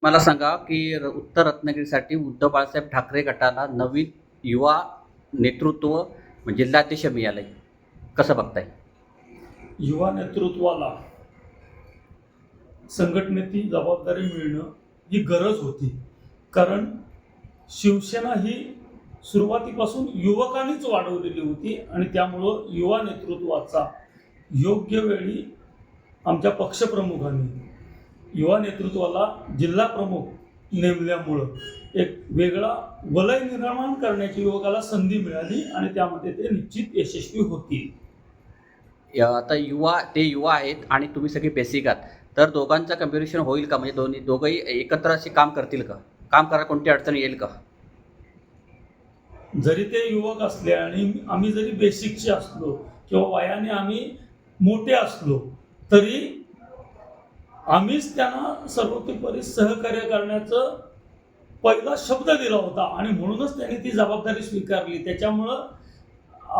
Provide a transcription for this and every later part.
मला सांगा की उत्तर रत्नागिरीसाठी उद्धव बाळासाहेब ठाकरे गटाला नवीन युवा नेतृत्व जिल्हाध्यक्ष मिळालंय. कसं बघताय? युवा नेतृत्वाला संघटनेची जबाबदारी मिळणं ही गरज होती. कारण शिवसेना ही सुरुवातीपासून युवकांनीच वाढवलेली होती आणि त्यामुळं युवा नेतृत्वाचा योग्य वेळी आमच्या पक्षप्रमुखांनी युवा नेतृत्वाला जिल्हा प्रमुख नेमल्यामुळं एक वेगळा वलय निर्माण करण्याची युवकाला संधी मिळाली आणि त्यामध्ये ते निश्चित यशस्वी होतील. आता ते युवा आहेत आणि तुम्ही सगळे बेसिक आहात, तर दोघांचं कम्पॅरिझन होईल का? म्हणजे दोघंही एकत्र असे काम करतील का? काम करायला कोणती अडचण येईल का? जरी ते युवक असले आणि आम्ही जरी बेसिकचे असलो किंवा वयाने आम्ही मोठे असलो तरी आम्हीच त्यांना सर्वतोपरी सहकार्य करण्याचं पहिला शब्द दिला होता आणि म्हणूनच त्यांनी ती जबाबदारी स्वीकारली. त्याच्यामुळं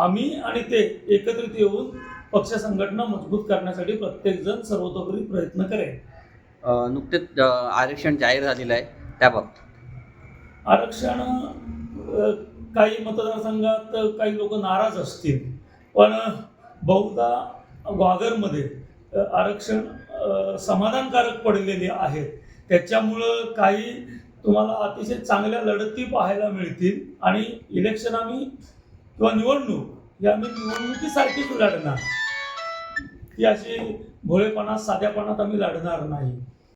आम्ही आणि ते एकत्रित येऊन पक्ष संघटना मजबूत करण्यासाठी प्रत्येकजण सर्वतोपरी प्रयत्न करेल. नुकतेच आरक्षण जाहीर झालेलं आहे, त्याबाबत आरक्षण काही मतदारसंघात काही लोक नाराज असतील, पण बहुधा ग्वागरमध्ये आरक्षण समाधानकारक पडलेले आहेत. त्याच्यामुळं काही तुम्हाला अतिशय चांगल्या लढती पाहायला मिळतील आणि इलेक्शन आम्ही किंवा निवडणूक या आम्ही निवडणुकीसारखीच लढणार. ती अशी भोळेपणात साध्यापणात आम्ही लढणार नाही.